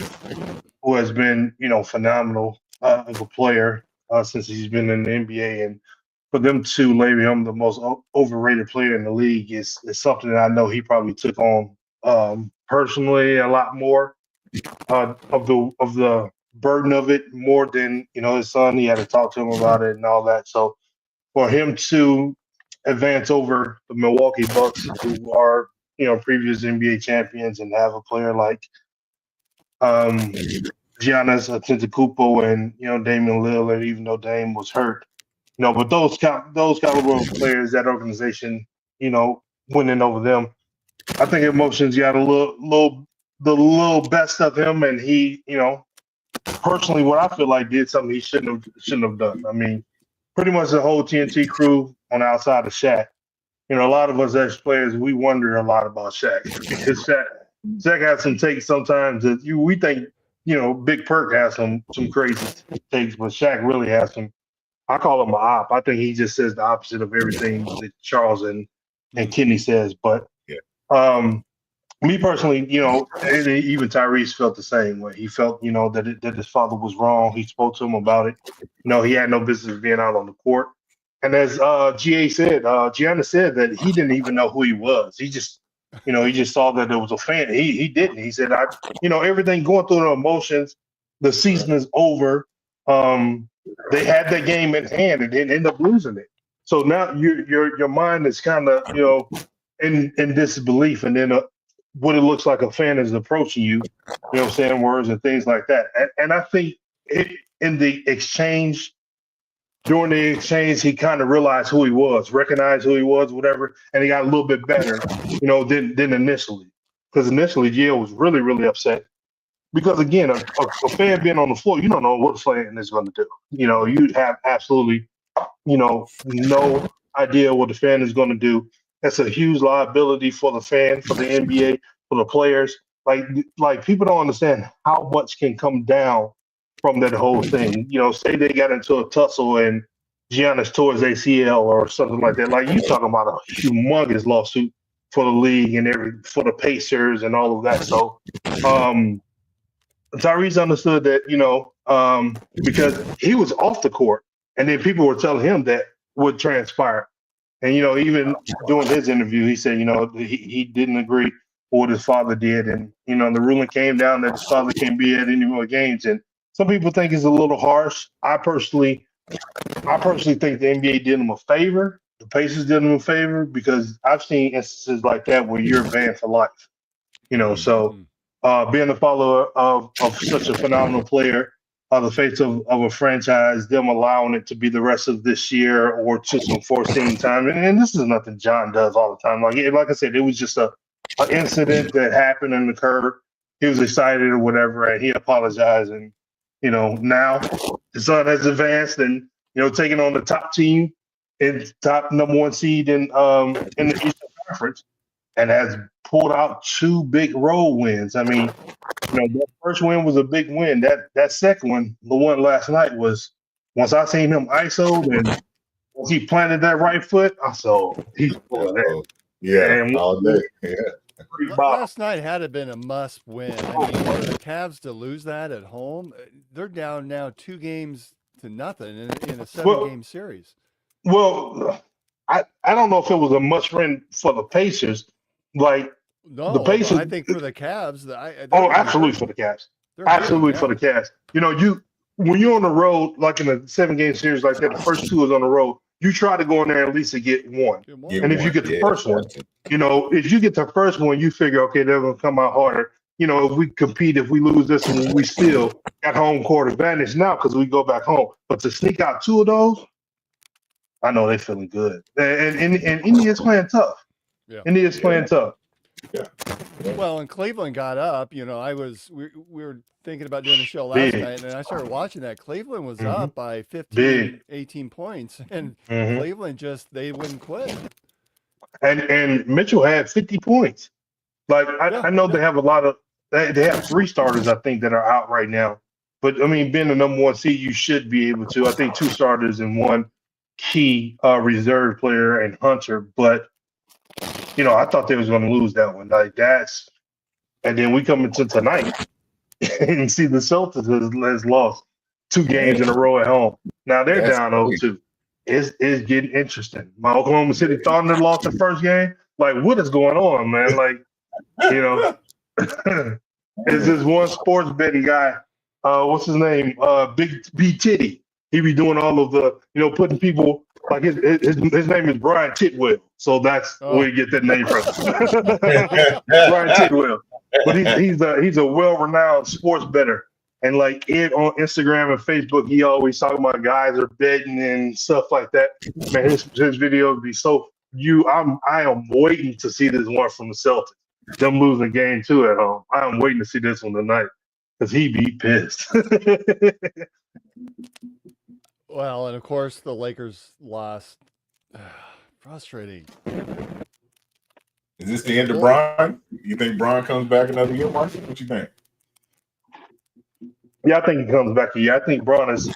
D: who has been phenomenal as a player since he's been in the NBA, and for them to label him the most overrated player in the league is something that I know he probably took on personally a lot more of the burden of it more than his son. He had to talk to him about it and all that. So for him to advance over the Milwaukee Bucks, who are previous NBA champions, and have a player like Giannis Antetokounmpo and Damian Lillard, even though Dame was hurt. But those caliber of players, that organization, winning over them, I think emotions got a little best of him, and he, personally, what I feel like did something he shouldn't have done. I mean, pretty much the whole TNT crew on the outside of Shaq. A lot of us as players, we wonder a lot about Shaq because Shaq has some takes sometimes that we think, Big Perk has some crazy takes, but Shaq really has some. I call him an op. I think he just says the opposite of everything that Charles and Kenny says. But me personally, even Tyrese felt the same way. He felt, that his father was wrong. He spoke to him about it. He had no business being out on the court. And as Giannis said that he didn't even know who he was. He just, he just saw that there was a fan. He didn't. He said, everything going through the emotions. The season is over. They had that game in hand and ended up losing it. So now your mind is kind of in disbelief, and then what it looks like a fan is approaching you, saying words and things like that. And I think in the exchange, during the exchange, he kind of realized who he was, recognized who he was, whatever, and he got a little bit better, than initially. Because initially, Gio was really, really upset. Because again, a fan being on the floor, you don't know what the fan is going to do. You have absolutely, no idea what the fan is going to do. That's a huge liability for the fan, for the NBA, for the players. Like people don't understand how much can come down from that whole thing. Say they got into a tussle and Giannis tore his ACL or something like that. Like, you talking about a humongous lawsuit for the league and for the Pacers and all of that. So Tyrese understood that, because he was off the court, and then people were telling him that would transpire. And, even during his interview, he said, he didn't agree with what his father did. And, the ruling came down that his father can't be at any more games. And some people think it's a little harsh. I personally think the NBA did him a favor. The Pacers did him a favor, because I've seen instances like that where you're banned for life. So being a follower of such a phenomenal player, the face of a franchise, them allowing it to be the rest of this year or to some foreseen time. And this is nothing John does all the time. Like I said, it was just an incident that happened and occurred. He was excited or whatever, and he apologized. And, now his son has advanced and, taking on the top team and top number 1 seed in the Eastern Conference and has pulled out 2 big road wins. I mean, that first win was a big win. That second one, the one last night, was once I seen him ISO'd and once he planted that right foot, I saw he's pulling that.
E: Yeah,
D: and
E: all day. Yeah.
C: Last night had been a must win. I mean, for the Cavs to lose that at home, they're down now 2 games to nothing in a 7-game series.
D: Well, I don't know if it was a must win for the Pacers. Like,
C: No,
D: the Pacers,
C: I think for the Cavs,
D: absolutely for the Cavs. Absolutely for the Cavs. When you're on the road, like in a 7-game series like that, the first 2 is on the road. You try to go in there at least to get one. And if you get the first one, if you get the first one, you figure, okay, they're going to come out harder. If we compete, if we lose this one, we still got home court advantage now because we go back home. But to sneak out 2 of those, I know they're feeling good. And India's playing tough.
C: Yeah.
D: India's playing tough.
E: Yeah.
C: Well, and Cleveland got up. We were thinking about doing a show last night, and I started watching that. Cleveland was up by 15, 18 points, and Cleveland they wouldn't quit.
D: And Mitchell had 50 points. Like, I know they have a lot of they have 3 starters, I think, that are out right now. But I mean, being the number 1 seed, you should be able to. I think 2 starters and 1 key reserve player and Hunter, but I thought they was going to lose that one. And then we come into tonight and see the Celtics has lost 2 games in a row at home. Now they're down 0-2. It's getting interesting. My Oklahoma City Thunder lost the first game. Like, what is going on, man? Like, is this one sports betting guy? What's his name? Big B Titty. He be doing all of the, putting people like his name is Brian Titwell. So that's where you get that name from. Brian Titwell. But he's a well-renowned sports bettor. And like on Instagram and Facebook, he always talking about guys are betting and stuff like that. Man, his videos be so I am waiting to see this one from the Celtics. Them losing game 2 at home. I am waiting to see this one tonight because he be pissed.
C: Well, and of course the Lakers lost. Frustrating.
E: Is this the end of Bron? You think Bron comes back another year, Mark? What you think?
D: Yeah, I think he comes back a year. I think Bron is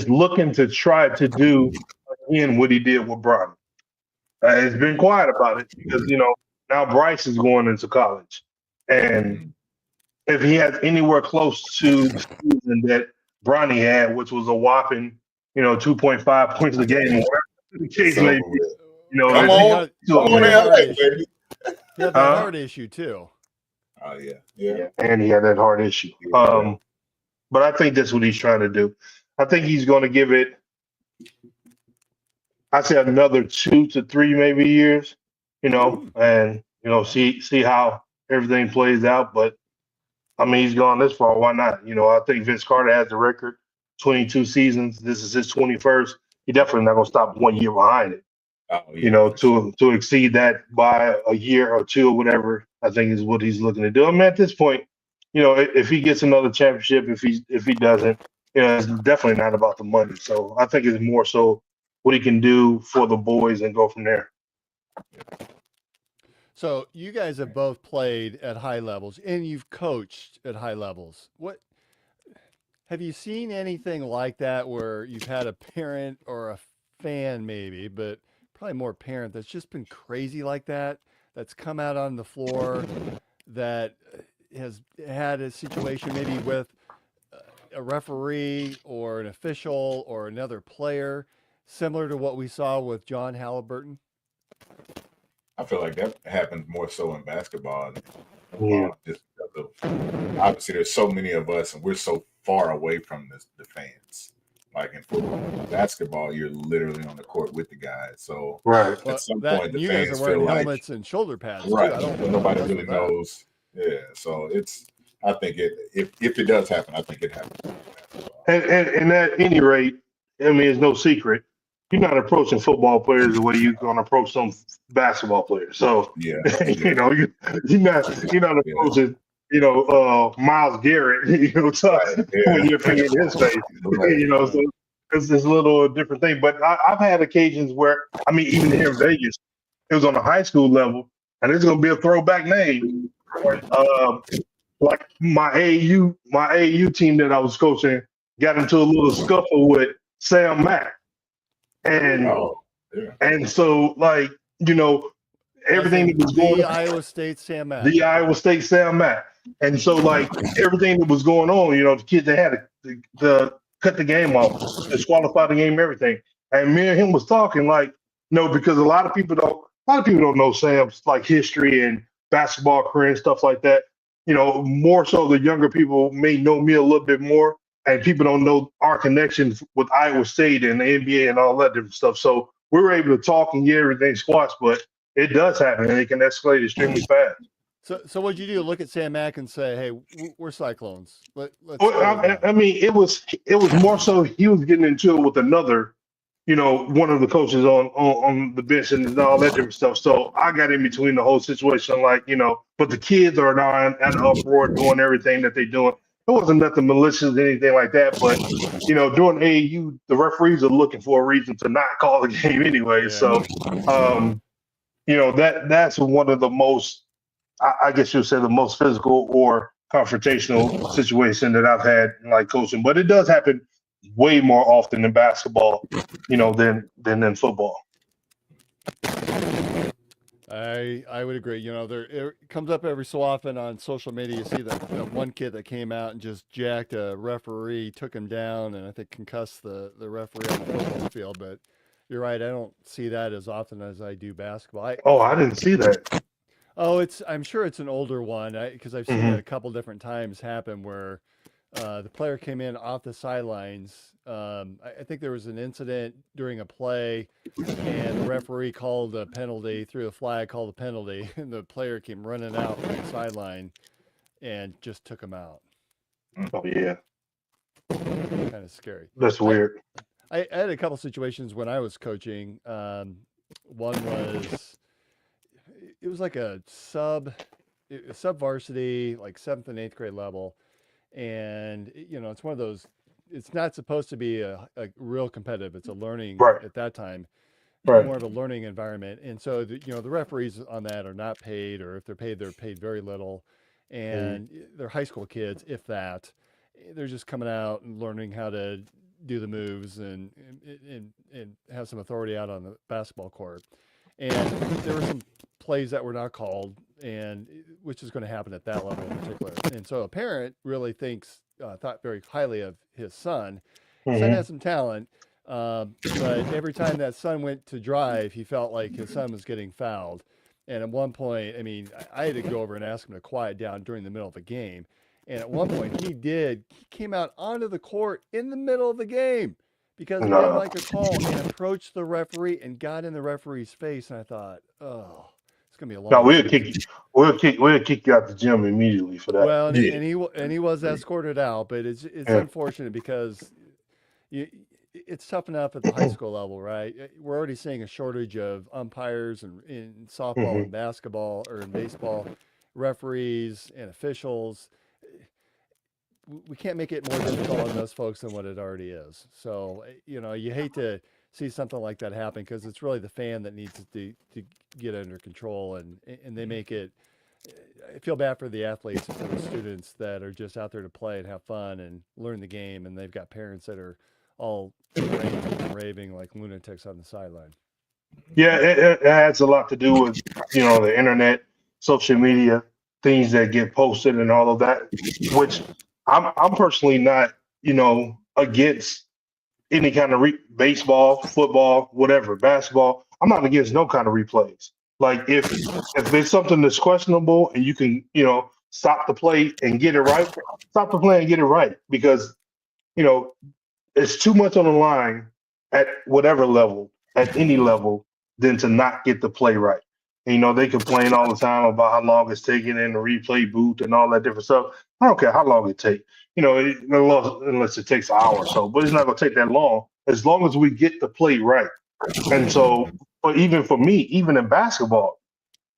D: looking to try to do again what he did with Bron. It's been quiet about it because now Bryce is going into college, and if he has anywhere close to the season that Bronny had, which was a whopping 2.5 points a game, the case may be,
C: he had that heart issue too.
E: Oh yeah,
D: and he had that heart issue. But I think that's what he's trying to do. I think he's going to give it, I say, another 2 to 3 maybe years, and see how everything plays out. But I mean, he's gone this far. Why not? I think Vince Carter has the record, 22 seasons. This is his 21st. He definitely not going to stop 1 year behind it.
E: Oh, yeah.
D: To exceed that by a year or 2 or whatever, I think is what he's looking to do. I mean, at this point, if he gets another championship, if he doesn't, it's definitely not about the money. So I think it's more so what he can do for the boys and go from there.
C: So you guys have both played at high levels and you've coached at high levels. What have you seen anything like that where you've had a parent or a fan maybe, but probably more parent that's just been crazy like that, that's come out on the floor, that has had a situation maybe with a referee or an official or another player, similar to what we saw with John Halliburton?
E: I feel like that happens more so in basketball.
D: Yeah.
E: Just because of, obviously, there's so many of us, and we're so far away from the fans. Like in football, basketball, you're literally on the court with the guys. So
D: right.
E: At some point, the
C: you
E: fans
C: guys are wearing
E: feel
C: helmets and shoulder pads.
E: Right.
C: Too.
E: Nobody really knows Yeah, so I think if it does happen, I think it happens.
D: And at any rate, I mean, it's no secret. You're not approaching football players the way you're gonna approach some basketball players. So
E: Yeah,
D: you know, you're not approaching, Miles Garrett, when you're fingering his face. So it's this little different thing. But I've had occasions where, I mean, even here in Vegas, it was on a high school level, and it's gonna be a throwback name. Like my AAU team that I was coaching got into a little scuffle with Sam Mack. And so, like, everything that was going on,
C: Iowa State Sam Mack.
D: the Iowa State Sam Mack. And so, like, everything that was going on, the kids, they had to cut the game off, disqualify the game, everything. And me and him was talking, like, because a lot of people don't know Sam's, like, history and basketball career and stuff like that. More so the younger people may know me a little bit more, and people don't know our connections with Iowa State and the NBA and all that different stuff. So we were able to talk and get everything squashed, but it does happen, and it can escalate extremely fast.
C: So what'd you do? Look at Sam Mack and say, "Hey, we're Cyclones." Let's
D: I mean, it was more so he was getting into it with another, one of the coaches on the bench and all that different stuff. So I got in between the whole situation, like, but the kids are now at an uproar doing everything that they're doing. It wasn't nothing malicious, anything like that. But, during AAU, the referees are looking for a reason to not call the game anyway. Yeah. So, that's one of the most, I guess you'd say, the most physical or confrontational situation that I've had in, like, coaching. But it does happen way more often in basketball, than in football.
C: I would agree. It comes up every so often on social media. You see that one kid that came out and just jacked a referee, took him down, and I think concussed the referee on the football field. But you're right. I don't see that as often as I do basketball.
D: I didn't see that.
C: I'm sure it's an older one because I've seen it a couple different times happen where the player came in off the sidelines. I think there was an incident during a play, and the referee called a penalty, threw a flag, called a penalty, and the player came running out from the sideline and just took him out.
D: Oh, yeah.
C: Kind of scary.
D: That's weird.
C: I had a couple situations when I was coaching. One was, it was like a sub varsity, like 7th and 8th grade level. And, it's one of those, it's not supposed to be a real competitive. It's a learning at that time, more of a learning environment. And so, the referees on that are not paid, or if they're paid very little. And they're high school kids, if that. They're just coming out and learning how to do the moves and have some authority out on the basketball court. And there were some plays that were not called, and which is going to happen at that level in particular. And so a parent really thought very highly of his son. His son has some talent, but every time that son went to drive, he felt like his son was getting fouled. And at one point, I mean, I had to go over and ask him to quiet down during the middle of the game. And at one point he came out onto the court in the middle of the game because he didn't like a call, and approached the referee and got in the referee's face. And I thought, oh, it's gonna be a long.
D: No, we'll kick you out the gym immediately for that.
C: Well, and he was escorted out, but it's unfortunate because it's tough enough at the high school level, right? We're already seeing a shortage of umpires in softball and basketball, or in baseball, referees and officials. We can't make it more difficult on those folks than what it already is. So, you hate to see something like that happen, because it's really the fan that needs to get under control, and they make it. I feel bad for the athletes and for the students that are just out there to play and have fun and learn the game, and they've got parents that are all ranting and raving like lunatics on the sideline.
D: Yeah, it has a lot to do with, the internet, social media, things that get posted and all of that, which I'm personally not, against any kind of baseball, football, whatever, basketball. I'm not against no kind of replays. Like, if there's something that's questionable and you can, stop the play and get it right, stop the play and get it right, because, it's too much on the line at whatever level, at any level, than to not get the play right. And, they complain all the time about how long it's taking in the replay booth and all that different stuff. I don't care how long it takes. Unless it takes an hour or so, but it's not going to take that as long as we get the play right. And so, but even for me, even in basketball,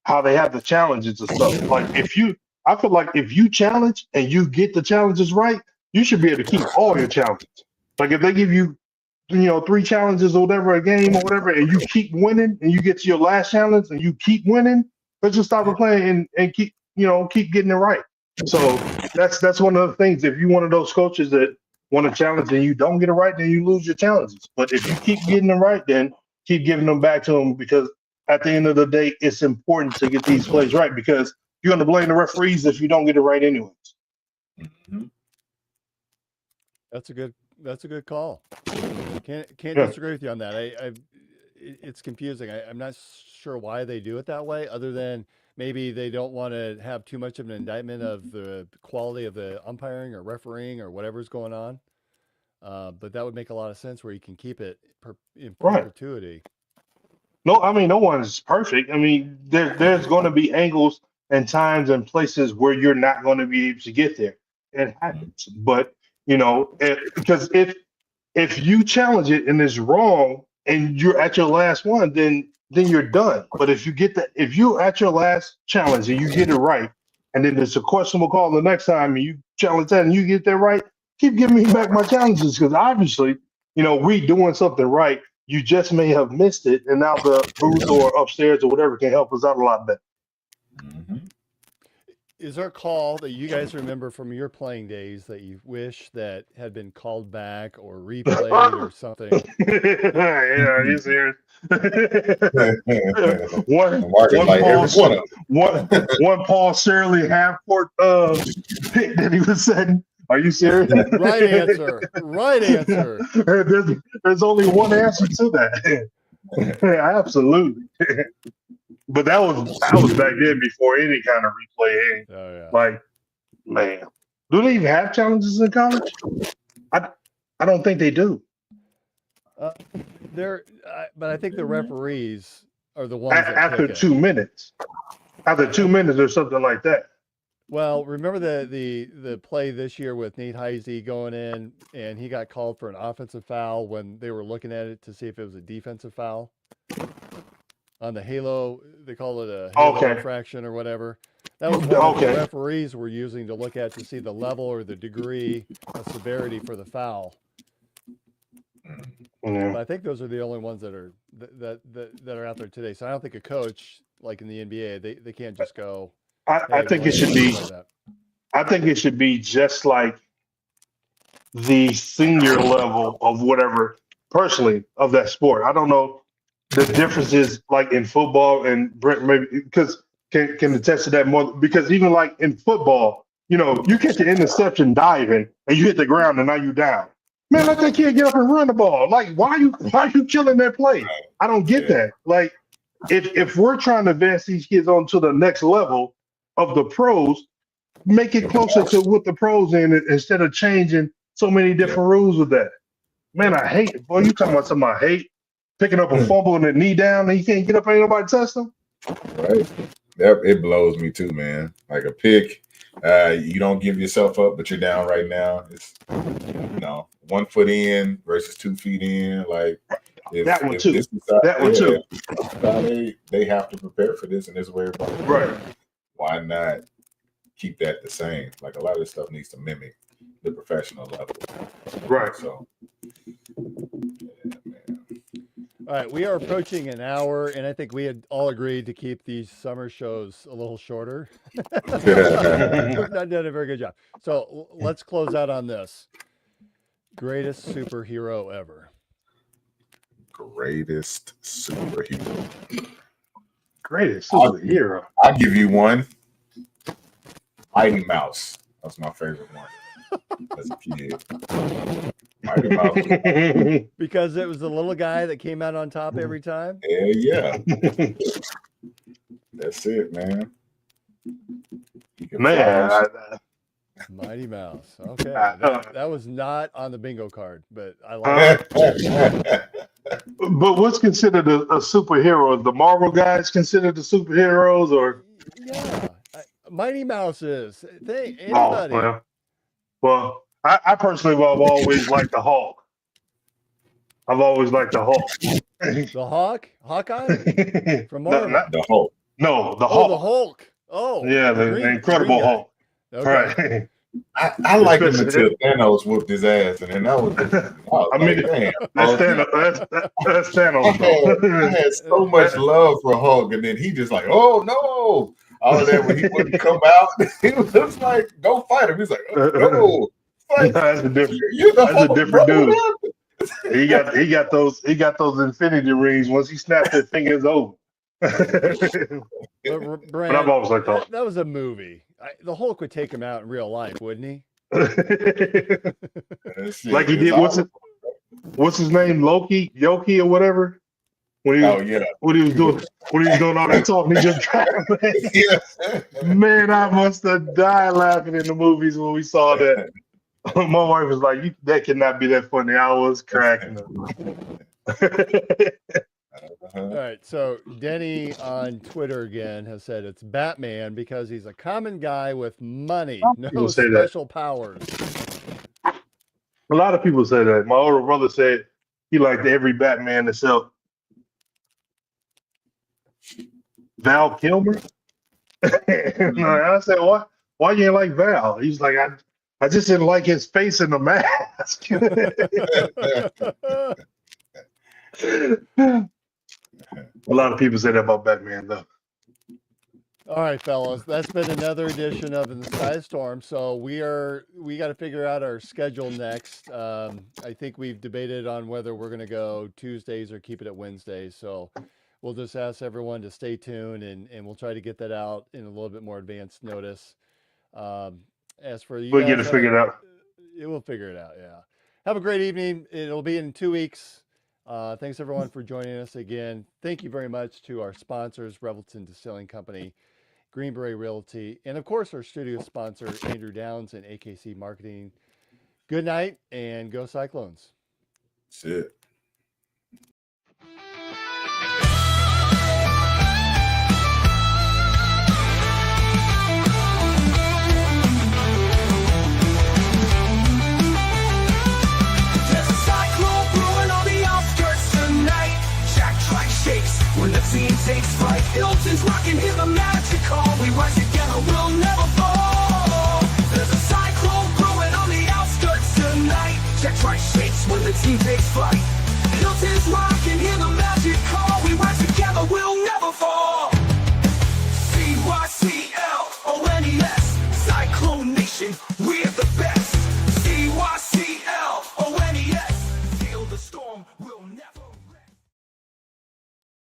D: how they have the challenges and stuff. Like I feel like if you challenge and you get the challenges right, you should be able to keep all your challenges. Like if they give you, 3 challenges or whatever, a game or whatever, and you keep winning and you get to your last challenge and you keep winning, let's just stop playing and keep getting it right. So that's one of the things. If you're one of those coaches that want to challenge and you don't get it right, then you lose your challenges. But if you keep getting it right, then keep giving them back to them, because at the end of the day, it's important to get these plays right, because you're going to blame the referees if you don't get it right anyways.
E: Mm-hmm.
C: That's a good call. Can't disagree with you on that. It's confusing. I'm not sure why they do it that way, other than maybe they don't want to have too much of an indictment of the quality of the umpiring or refereeing or whatever's going on. But that would make a lot of sense where you can keep it in perpetuity.
D: No, I mean, no one is perfect. I mean, there's going to be angles and times and places where you're not going to be able to get there. It happens. But, because if you challenge it and it's wrong and you're at your last one, then you're done. But if you're at your last challenge and you get it right, and then there's a questionable call the next time and you challenge that and you get that right, keep giving me back my challenges, because obviously, we doing something right. You just may have missed it, and now the booth or upstairs or whatever can help us out a lot better.
E: Mm-hmm.
C: Is there a call that you guys remember from your playing days that you wish that had been called back or replayed or something?
D: Yeah, are you serious? one Paul Shirley half-court pick that he was setting. Are you serious?
C: Right answer. Right answer.
D: There's only one answer to that. Absolutely. But that was back then, before any kind of replay.
C: Oh, yeah.
D: Like, man, do they even have challenges in college? I don't think they do.
C: But I think the referees are the ones that
D: After
C: pick it.
D: 2 minutes. After 2 minutes or something like that.
C: Well, remember the play this year with Nate Heisey going in, and he got called for an offensive foul when they were looking at it to see if it was a defensive foul. On the halo, they call it a halo infraction or whatever. That was what the referees were using to look at to see the level or the degree of severity for the foul.
D: Yeah.
C: But I think those are the only ones that are out there today. So I don't think a coach, like in the NBA, they can't just go.
D: I think it should be. I think it should be just like the senior level of whatever, personally, of that sport. I don't know the differences like in football, and Brent maybe because can attest to that more, because even like in football, you catch an interception diving and you hit the ground and now you down. Man, let that kid get up and run the ball. Like, why are you killing that play? I don't get that. Like, if we're trying to advance these kids on to the next level of the pros, make it closer to what the pros in it, instead of changing so many different rules with that. Man, I hate it. Boy, you talking about something I hate. Picking up a fumble and a knee down and you can't get up, ain't nobody touch them.
E: Right. It blows me too, man. Like a pick, you don't give yourself up, but you're down right now. It's 1 foot in versus 2 feet in. Like
D: that one too.
E: They have to prepare for this, and this is where everybody.
D: Right.
E: Why not keep that the same? Like a lot of this stuff needs to mimic the professional level.
D: Right.
E: So.
C: All right, we are approaching an hour, and I think we had all agreed to keep these summer shows a little shorter. We've not done a very good job. So let's close out on this. Greatest superhero ever.
E: Greatest superhero.
D: Greatest superhero.
E: I'll give you one. Mighty Mouse. That's my favorite one as a kid. Mighty Mouse.
C: Because it was the little guy that came out on top every time?
E: Yeah. That's it, man.
D: Man,
C: Mighty Mouse. Okay.
D: Uh,
C: That was not on the bingo card, but I like it.
D: But what's considered a superhero? The Marvel guys considered the superheroes, or
C: Yeah. Mighty Mouse is. Anybody.
D: well, I personally have always liked the Hulk. I've always liked the Hulk.
C: The Hawk? Hawkeye? From
D: No,
C: Marvel.
D: not-
E: The Hulk.
D: no, the
C: Oh,
D: Hulk.
C: the Hulk. Oh.
D: Yeah, the
C: green-
D: Incredible
C: green guy.
D: Hulk.
C: Okay.
D: Right.
E: I liked him
D: Especially-
E: until Thanos whooped his ass, and then that was.
D: I mean,
E: damn.
D: That's Thanos. That's Thanos.
E: I had so much love for Hulk, and then he just like, oh no, all of that when he wouldn't come out, he was just like, go fight him. He's like, oh, no, fight.
D: That's a different.
E: You're the
D: That's a
E: Hulk,
D: different
E: bro.
D: dude.
E: What
D: He got those infinity rings. Once he snapped his fingers over.
C: But Brand,
D: I've always liked Hulk.
C: that was a movie. The Hulk would take him out in real life, wouldn't he?
E: happened? Shit,
D: Like he
E: it's
D: did.
E: all-
D: What's his name? Yoki or whatever. When he
E: Oh yeah,
D: when he was doing all that talking, he just
E: yeah.
D: man, I must have died laughing in the movies when we saw that. My wife was like, "That cannot be that funny." I was cracking up.
C: All right. So Denny on Twitter again has said it's Batman because he's a common guy with money, no
D: People say that.
C: special powers.
D: A lot of people say that. My older brother said he liked every Batman except Val Kilmer. And I said, "Why? Why you ain't like Val?" He's like, I just didn't like his face in the mask." A lot of people say that about Batman, though.
C: All right, fellas, that's been another edition of In the Sky Storm. So we got to figure out our schedule next. I think we've debated on whether we're going to go Tuesdays or keep it at Wednesdays. So we'll just ask everyone to stay tuned, and we'll try to get that out in a little bit more advanced notice. As for you,
D: We'll get
C: guys,
D: it figured out.
C: We'll figure it out. Yeah. Have a great evening. It'll be in 2 weeks. Thanks everyone for joining us again. Thank you very much to our sponsors, Revelton Distilling Company, Green Beret Realty, and of course our studio sponsor, Andrew Downs and AKC Marketing. Good night and go Cyclones.
E: Shit.
B: There's a cyclone brewing on the outskirts tonight. Jack Trice shakes when the scene takes flight. Hilton's rocking, hear the magic call. We rise together, we'll never fall. There's a cyclone brewing on the outskirts tonight. Jack Trice shakes when the team takes flight. Hilton's rocking.